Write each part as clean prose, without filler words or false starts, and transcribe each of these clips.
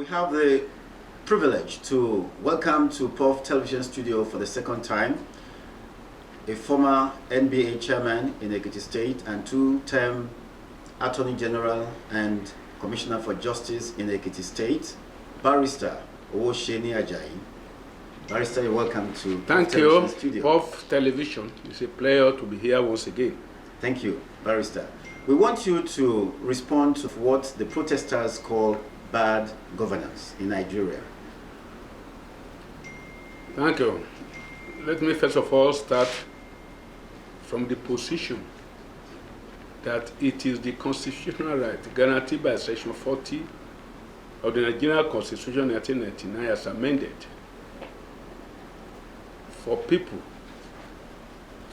We have the privilege to welcome to POF Television Studio for the second time a former NBA chairman in Ekiti State and two-term Attorney General and Commissioner for Justice in Ekiti State, Barrister Owoseeni Ajayi. Barrister, you're welcome to POF Television Studio. POF Television. It's a pleasure to be here once again. Thank you, Barrister. We want you to respond to what the protesters call bad governance in Nigeria. Thank you. Let me first of all start from the position that it is the constitutional right guaranteed by Section 40 of the Nigerian Constitution 1999 as amended for people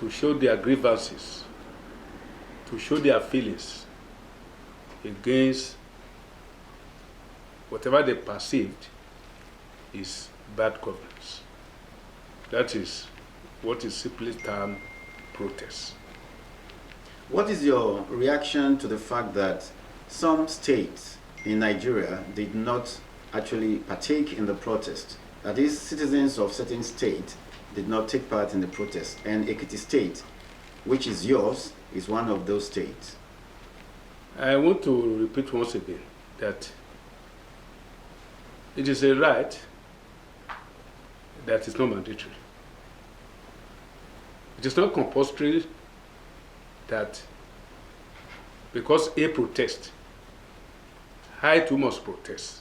to show their grievances, to show their feelings against whatever they perceived is bad governance. That is what is simply termed protest. What is your reaction to the fact that some states in Nigeria did not actually partake in the protest? That is, citizens of certain states did not take part in the protest, and Ekiti State, which is yours, is one of those states. I want to repeat once again that it is a right that is not mandatory. It is not compulsory that because a protest, I too must protest.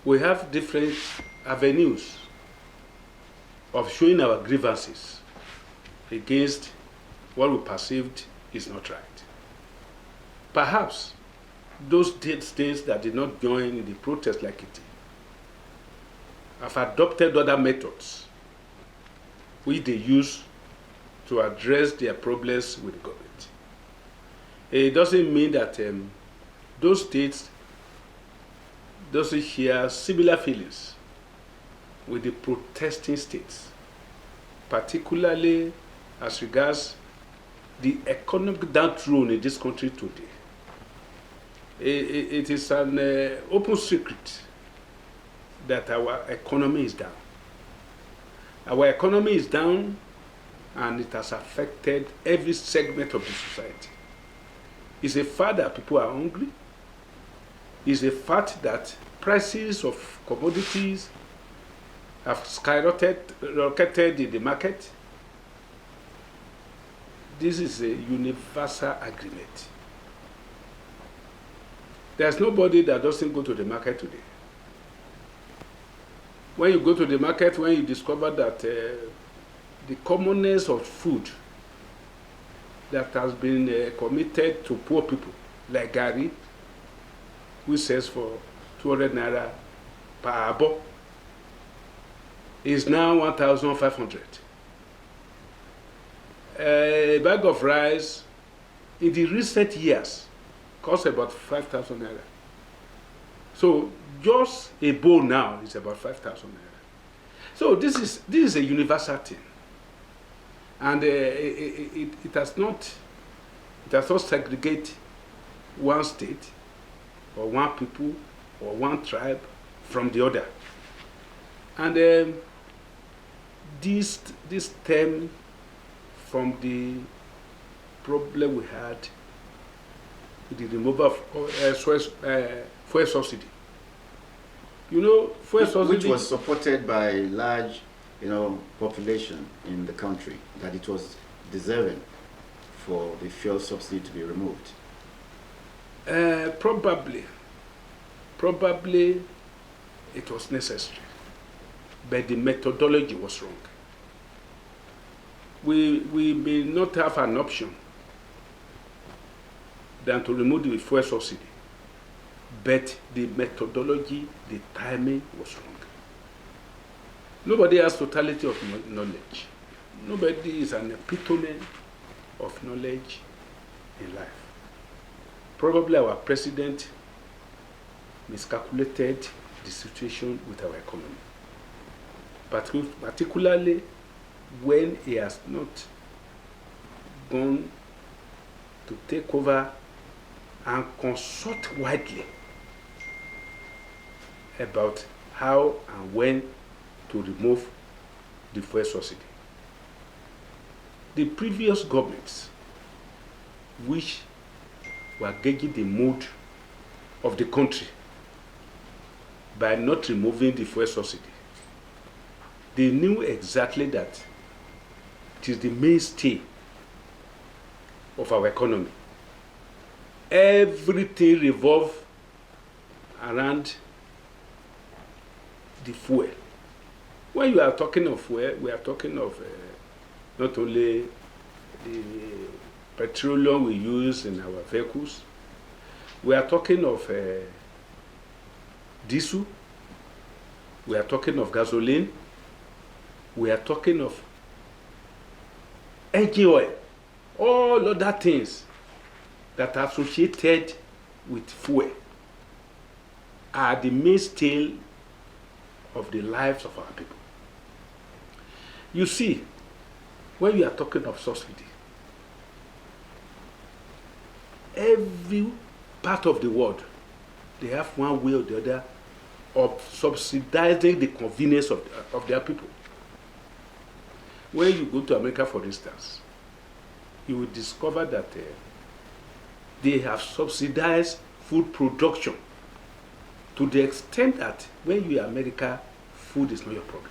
We have different avenues of showing our grievances against what we perceived is not right. Perhaps those states that did not join in the protest like it have adopted other methods which they use to address their problems with the government. It doesn't mean that those states doesn't share similar feelings with the protesting states, particularly as regards the economic downturn in this country today. It is an open secret that our economy is down. Our economy is down, and it has affected every segment of the society. It's a fact that people are hungry. It's a fact that prices of commodities have skyrocketed in the market. This is a universal agreement. There's nobody that doesn't go to the market today. When you go to the market, when you discover that the commonness of food that has been committed to poor people, like Gary, which sells for 200 naira per abo, is now 1,500. A bag of rice in the recent years costs about 5,000 naira. So just a bowl now is about 5,000 naira. So this is a universal thing, and it does not segregate one state or one people or one tribe from the other. And this stem from the problem we had with the removal of fuel subsidy. You know, fuel subsidy, which was supported by large, population in the country, that it was deserving for the fuel subsidy to be removed. Probably it was necessary, but the methodology was wrong. We may not have an option than to remove the fuel subsidy, but the methodology, the timing was wrong. Nobody has totality of knowledge. Nobody is an epitome of knowledge in life. Probably our president miscalculated the situation with our economy, particularly when he has not gone to take over and consult widely about how and when to remove the fuel subsidy. The previous governments, which were gauging the mood of the country by not removing the fuel subsidy, they knew exactly that it is the mainstay of our economy. Everything revolves around the fuel. When you are talking of fuel, we are talking of not only the petroleum we use in our vehicles, we are talking of diesel, we are talking of gasoline, we are talking of engine oil, all other things that are associated with fuel are the mainstay of the lives of our people. You see, when you are talking of subsidy, every part of the world, they have one way or the other of subsidizing the convenience of their people. When you go to America, for instance, you will discover that they have subsidized food production to the extent that when you are in America, food is not your problem.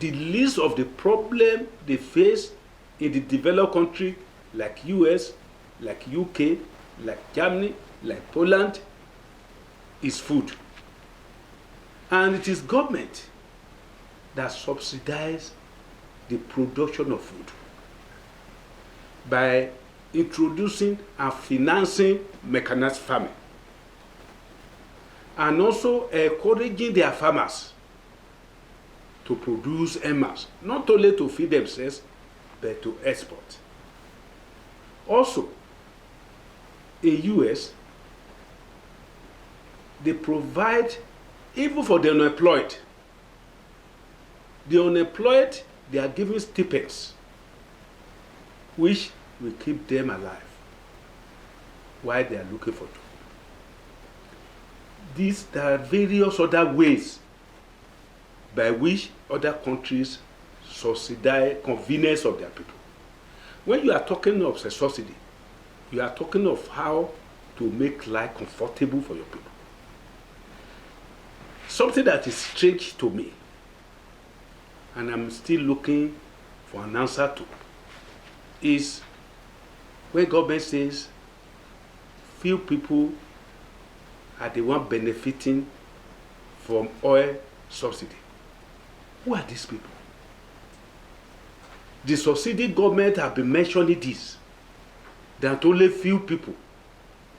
The least of the problem they face in the developed country like US, like UK, like Germany, like Poland is food. And it is government that subsidize the production of food by introducing and financing mechanized farming, and also encouraging their farmers to produce en masse, not only to feed themselves, but to export. Also, in US, they provide, even for the unemployed, they are giving stipends, which will keep them alive while they are looking for job. There are various other ways by which other countries subsidize convenience of their people. When you are talking of a subsidy, you are talking of how to make life comfortable for your people. Something that is strange to me, and I'm still looking for an answer to, is when government says few people are the one benefiting from oil subsidy. Who are these people? The subsidy government have been mentioning this, that only few people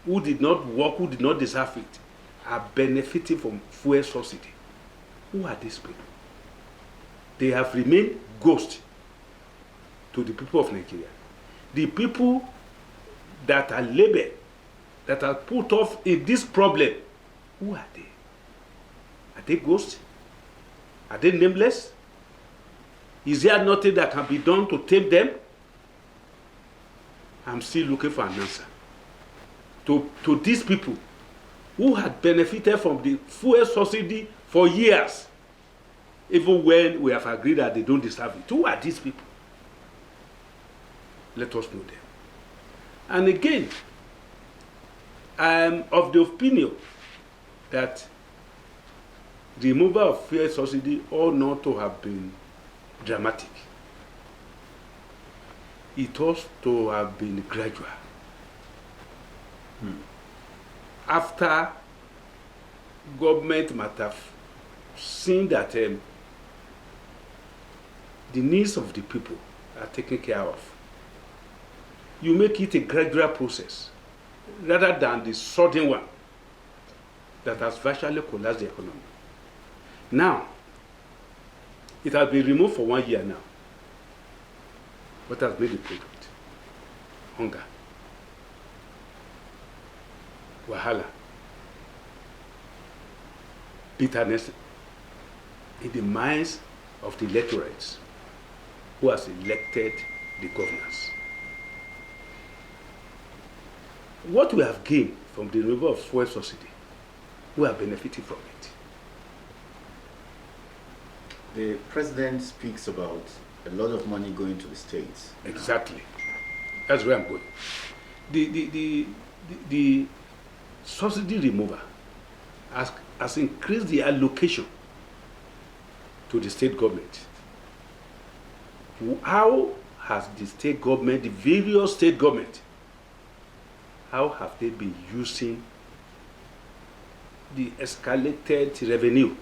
who did not work, who did not deserve it, are benefiting from fuel subsidy. Who are these people? They have remained ghosts to the people of Nigeria. The people that are labeled, that are put off in this problem, who are they? Are they ghosts? Are they nameless? Is there nothing that can be done to tame them? I'm still looking for an answer to these people who had benefited from the fuel subsidy for years, even when we have agreed that they don't deserve it. Who are these people? Let us know them. And again, I am of the opinion that the removal of fuel subsidy ought not to have been dramatic. It ought to have been gradual. After government might have seen that the needs of the people are taken care of, you make it a gradual process rather than the sudden one that has virtually collapsed the economy. Now, it has been removed for 1 year now. What has made the product? Hunger, wahala, bitterness in the minds of the electorates who has elected the governors. What we have gained from the removal of fuel subsidy, who are benefiting from it. The president speaks about a lot of money going to the states. Exactly. That's where I'm going. The subsidy remover has increased the allocation to the state government. How has the state government, the various state government, how have they been using the escalated revenue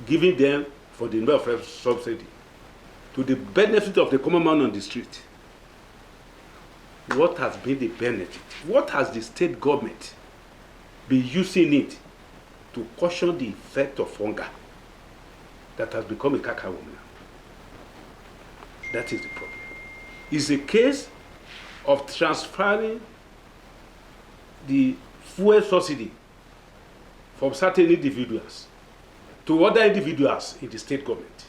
given them for the welfare subsidy to the benefit of the common man on the street? What has been the benefit? What has the state government been using it to caution the effect of hunger that has become a cacao now? That is the problem. It's a case of transferring the fuel subsidy from certain individuals to other individuals in the state government.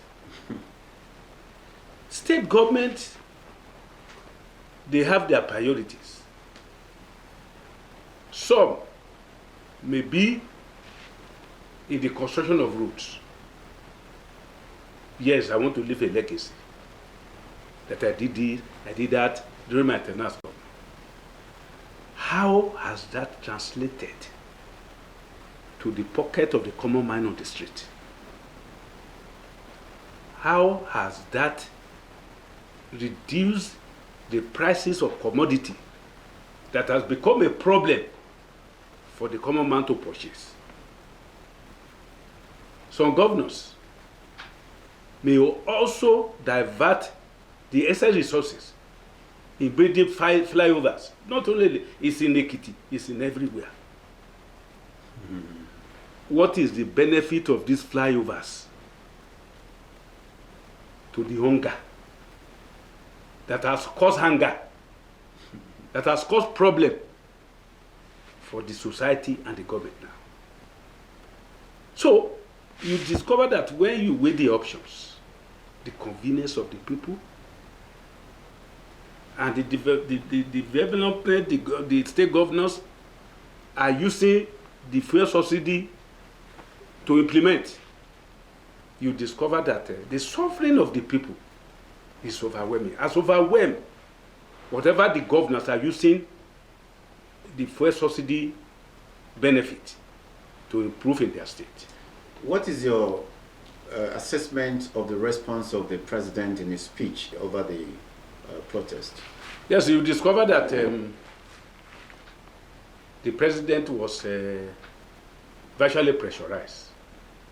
State government, they have their priorities. Some may be in the construction of roads. Yes, I want to leave a legacy that I did that during my tenure as governor. How has that translated to the pocket of the common man on the street? How has that reduced the prices of commodity that has become a problem for the common man to purchase? Some governors may also divert the excess resources in building flyovers. Not only it's in Ekiti, it's in everywhere. What is the benefit of these flyovers to the hunger that has caused hunger, that has caused problem for the society and the government now? So you discover that when you weigh the options, the convenience of the people and the development, the state governors are using the fuel subsidy to implement, you discover that the suffering of the people is overwhelming. As overwhelmed, whatever the governors are using the fuel subsidy benefit to improve in their state. What is your assessment of the response of the president in his speech over the protest? Yes, you discover that the president was virtually pressurized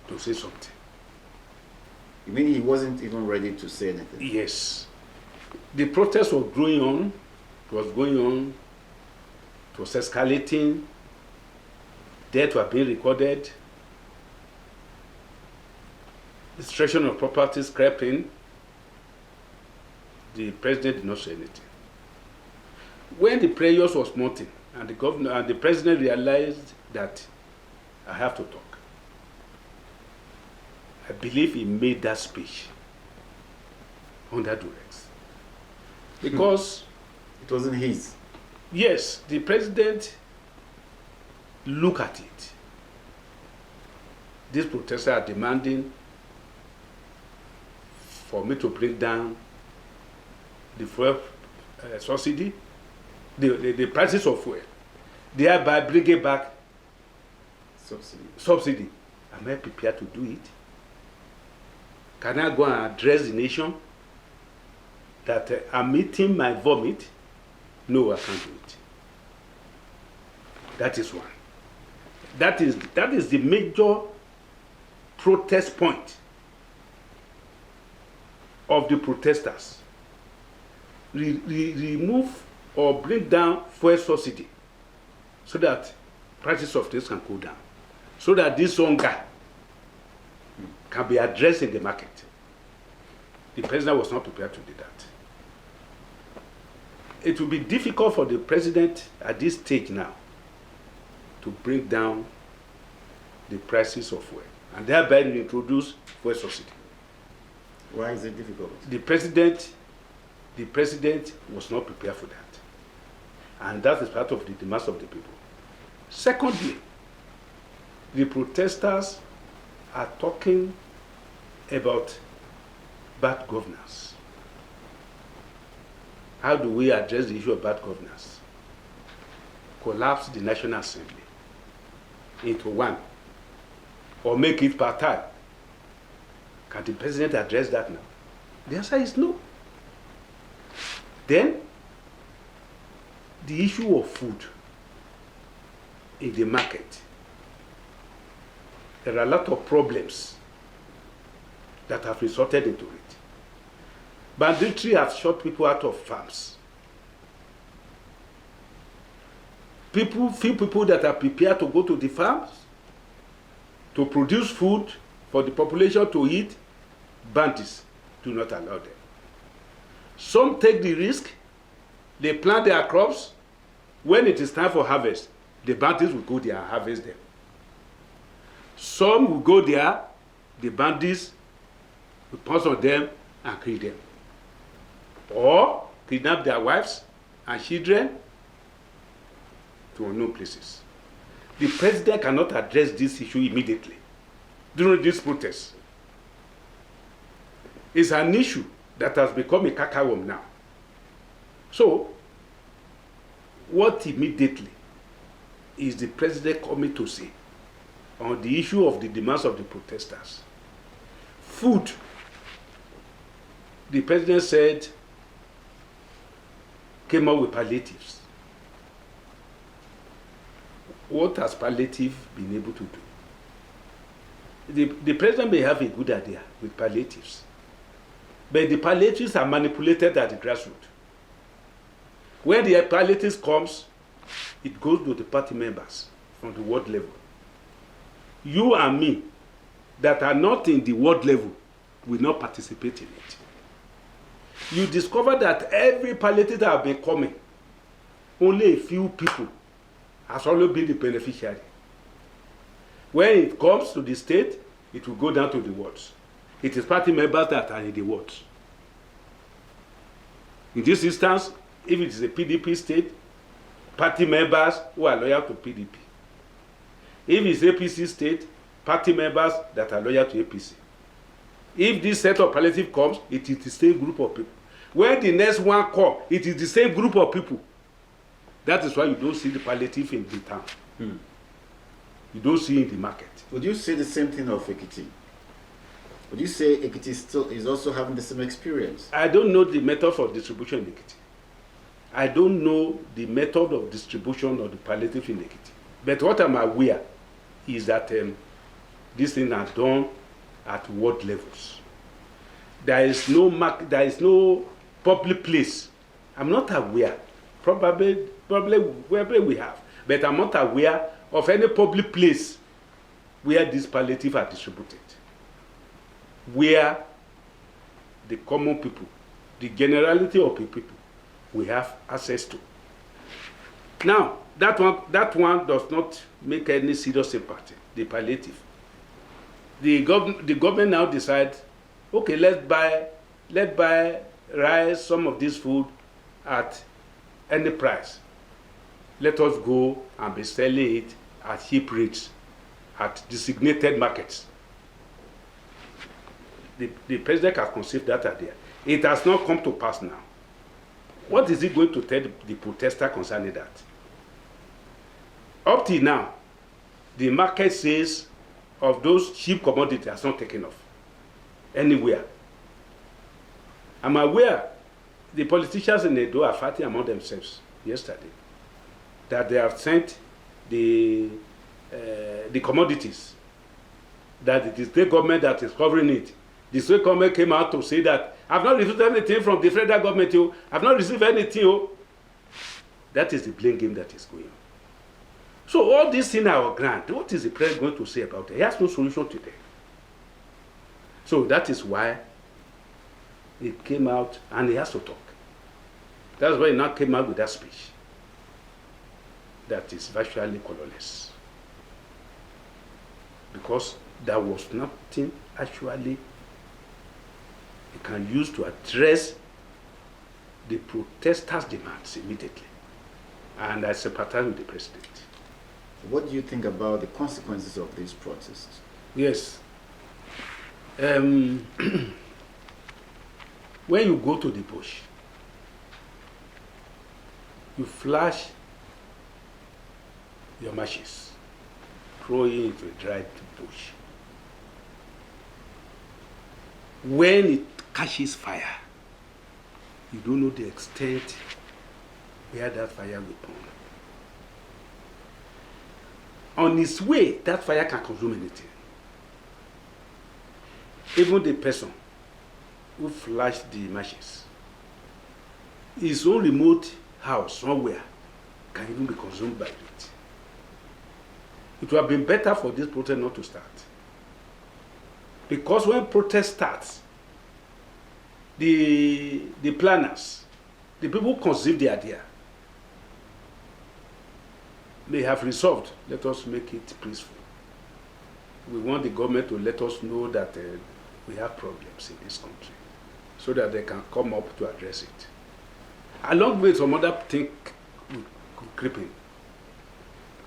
to say something. You mean he wasn't even ready to say anything? Yes. The protest was going on. It was going on. It was escalating. Deaths were being recorded. Destruction of properties crept in. The president did not say anything. When the prayers was mounting and the governor and the president realized that I have to talk, I believe he made that speech under duress. Because it wasn't his. Yes, the president look at it. These protesters are demanding for me to bring down the fuel subsidy, the prices of fuel, thereby bringing back subsidy. Am I prepared to do it? Can I go and address the nation that I'm eating my vomit? No, I can't do it. That is one. That is the major protest point of the protesters. Remove or bring down fuel subsidy so that prices of things can go down, so that this hunger can be addressed in the market. The president was not prepared to do that. It will be difficult for the president at this stage now to bring down the prices of fuel and thereby introduce fuel subsidy. Why is it difficult? The president was not prepared for that. And that is part of the demands of the people. Secondly, the protesters are talking about bad governance. How do we address the issue of bad governance? Collapse the National Assembly into one, or make it part-time. Can the president address that now? The answer is no. Then, the issue of food in the market. There are a lot of problems that have resulted into it. Banditry has shut people out of farms. Few people that are prepared to go to the farms to produce food for the population to eat, bandits do not allow them. Some take the risk, they plant their crops. When it is time for harvest, the bandits will go there and harvest them. Some will go there, the bandits will pounce on them and kill them. Or kidnap their wives and children to unknown places. The president cannot address this issue immediately during this protest. It's an issue that has become a cacawom now. So, what immediately is the president coming to say on the issue of the demands of the protesters? Food. The president said, came up with palliatives. What has palliative been able to do? The president may have a good idea with palliatives, but the palliatives are manipulated at the grassroots. When the palliatives comes, it goes to the party members from the ward level. You and me, that are not in the ward level, will not participate in it. You discover that every palliative that have been coming, only a few people has always been the beneficiary. When it comes to the state, it will go down to the wards. It is party members that are in the wards. In this instance, if it is a PDP state, party members who are loyal to PDP. If it's APC state, party members that are loyal to APC. If this set of palliative comes, it is the same group of people. When the next one comes, it is the same group of people. That is why you don't see the palliative in the town. You don't see it in the market. Would you say the same thing of Ekiti? Would you say Ekiti still is also having the same experience? I don't know the method for distribution in Ekiti. I don't know the method of distribution of the palliative in Ekiti. But what I'm aware is that this thing are done at ward levels. There is no public place. I'm not aware. Probably wherever we have, but I'm not aware of any public place where these palliative are distributed, where the common people, the generality of the people, we have access to. Now, that one does not make any serious sympathy, the palliative. The government now decides, okay, let's buy rice, some of this food at any price. Let us go and be selling it at cheap rates, at designated markets. The president has conceived that idea. It has not come to pass now. What is he going to tell the protester concerning that? Up till now, the market sales of those cheap commodities has not taken off anywhere. I'm aware the politicians in Edo are fighting among themselves yesterday that they have sent the commodities, that it is the government that is covering it. The state government came out to say that I've not received anything from the federal government, I've not received anything. That is the blame game that is going on. So all these things are grand. What is the president going to say about it? He has no solution today. So that is why he came out and he has to talk. That's why he now came out with that speech that is virtually colorless. Because there was nothing actually you can use to address the protesters' demands immediately. And I sympathize with the president. What do you think about the consequences of these protests? Yes. When you go to the bush, you flash your matches, throw it into a dry bush. When it catches fire, you don't know the extent where that fire will burn. On its way, that fire can consume anything. Even the person who flashed the matches, his own remote house somewhere can even be consumed by it. It would have been better for this protest not to start. Because when protest starts, the planners, the people who conceived the idea, they have resolved, let us make it peaceful. We want the government to let us know that we have problems in this country so that they can come up to address it. Along with some other things creeping.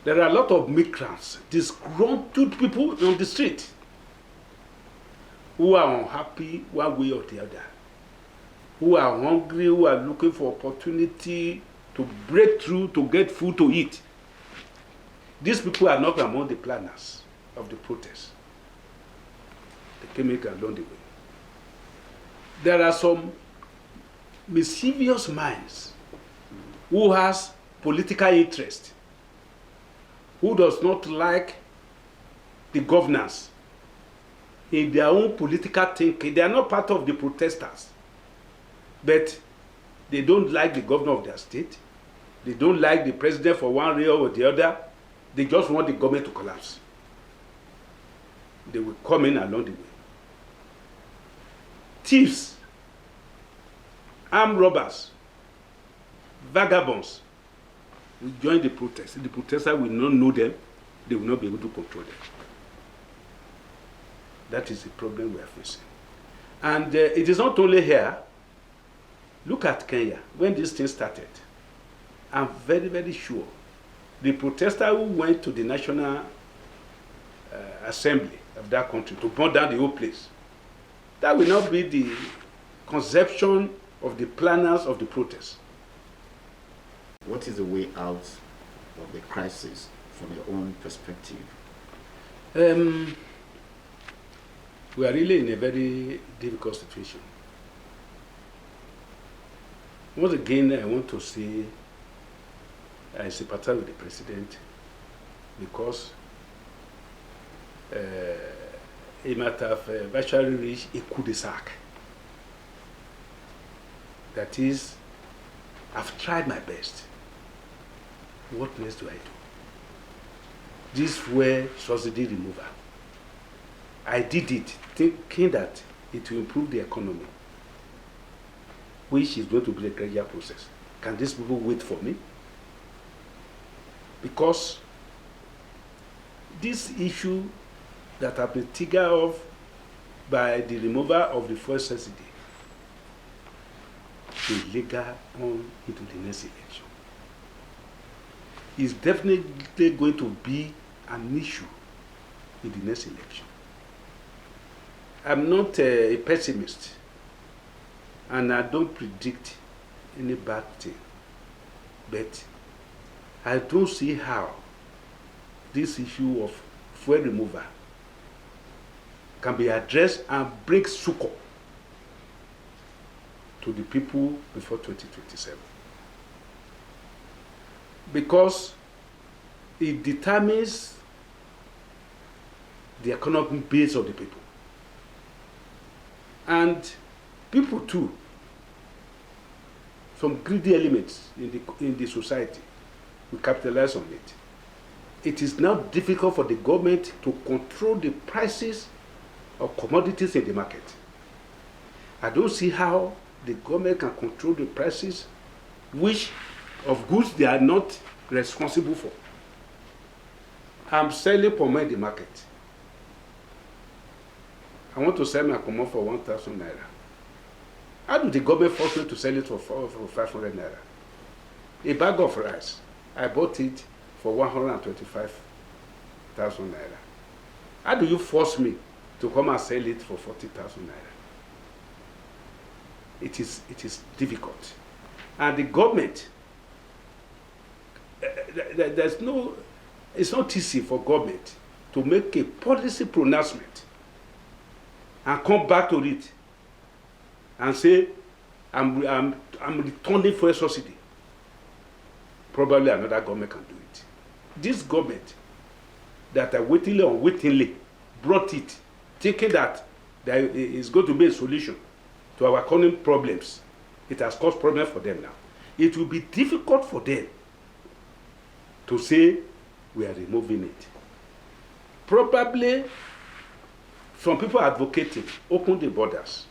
There are a lot of migrants, disgruntled people on the street who are unhappy one way or the other, who are hungry, who are looking for opportunity to break through, to get food to eat. These people are not among the planners of the protest. They came in along the way. There are some mischievous minds who has political interest, who does not like the governance in their own political thinking. They are not part of the protesters, but they don't like the governor of their state. They don't like the president for one reason or the other. They just want the government to collapse. They will come in along the way. Thieves, armed robbers, vagabonds will join the protest. The protesters will not know them. They will not be able to control them. That is the problem we are facing. And it is not only here. Look at Kenya. When this thing started, I'm very, very sure the protester who went to the National Assembly of that country to burn down the whole place, that will not be the conception of the planners of the protest. What is the way out of the crisis from your own perspective? We are really in a very difficult situation. Once again, I want to say I sympathize with the president because he might have virtually reached a cul-de-sac. That is, I've tried my best. What next do I do? This were subsidy removal. I did it thinking that it will improve the economy, which is going to be a gradual process. Can these people wait for me? Because this issue that have been triggered off by the removal of the fuel subsidy will linger on into the next election. It's definitely going to be an issue in the next election. I'm not a pessimist, and I don't predict any bad thing, but I don't see how this issue of fuel removal can be addressed and bring succor to the people before 2027. Because it determines the economic base of the people. And people too, some greedy elements in the society, will capitalize on it. It is now difficult for the government to control the prices of commodities in the market. I don't see how the government can control the prices of goods they are not responsible for. I'm selling pomo in the market. I want to sell my pomo for 1,000 naira. How do the government force me to sell it for 500 naira? A bag of rice, I bought it for 125,000 naira. How do you force me to come and sell it for 40,000 naira? It is difficult. And the government, it's not easy for government to make a policy pronouncement and come back to it and say, I'm returning for a subsidy. Probably another government can do it. This government that are unwittingly brought it, thinking that there is going to be a solution to our current problems. It has caused problems for them now. It will be difficult for them to say we are removing it. Probably some people are advocating open the borders.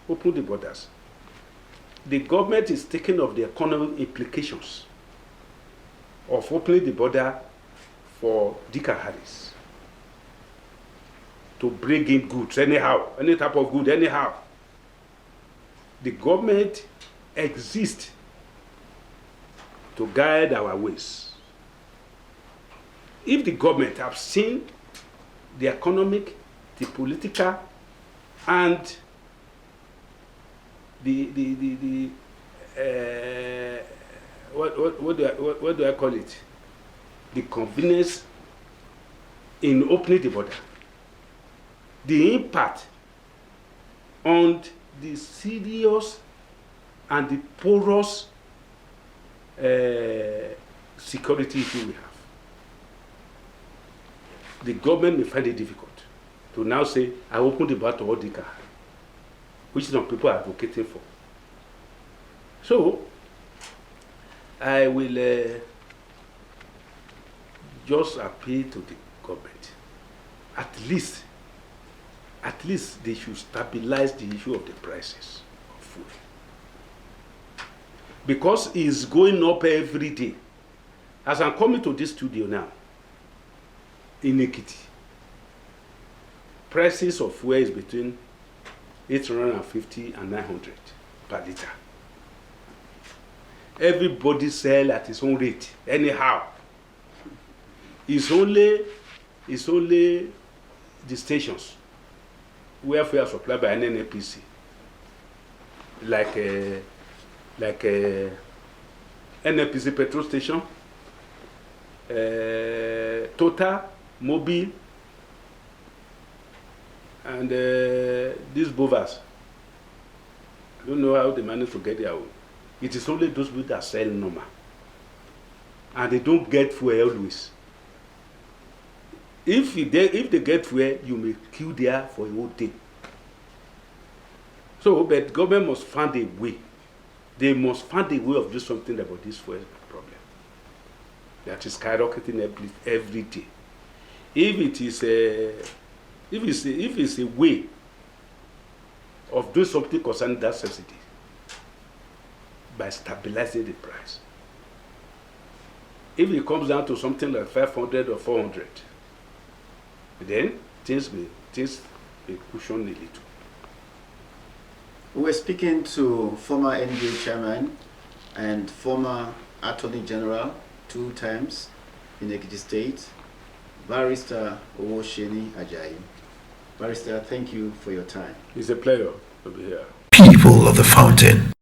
Open the borders. The government is thinking of the economic implications of opening the border for Dika Harris to bring in goods anyhow, any type of good anyhow. The government exists to guide our ways. If the government have seen the economic, the political, and what do I call it? The convenience in opening the border, the impact on the serious and the porous security issue we have. The government may find it difficult to now say, I open the border to all the car, which some people are advocating for. So, I will just appeal to the government. At least they should stabilize the issue of the prices of food. Because it's going up every day. As I'm coming to this studio now, in Ekiti, prices of fuel is between 850 and 900 per liter. Everybody sell at his own rate, anyhow. It's only the stations where fuel are supplied by NNPC, like NNPC petrol station, Total, Mobil, and these Bovas. I don't know how they manage to get their own. It is only those people that sell normal. And they don't get fuel always. If they get fuel, you may queue there for a whole day. So, but government must find a way. They must find a way of doing something about this fuel problem. That is skyrocketing every day. If it's a way of doing something concerning that subsidy, by stabilizing the price. If it comes down to something like 500 or 400, then things may cushion a little. We were speaking to former NBA chairman and former Attorney General 2 times in Ekiti State, Barrister Owoseeni Ajayi. Barrister, thank you for your time. It's a pleasure to be here. People of the Fountain.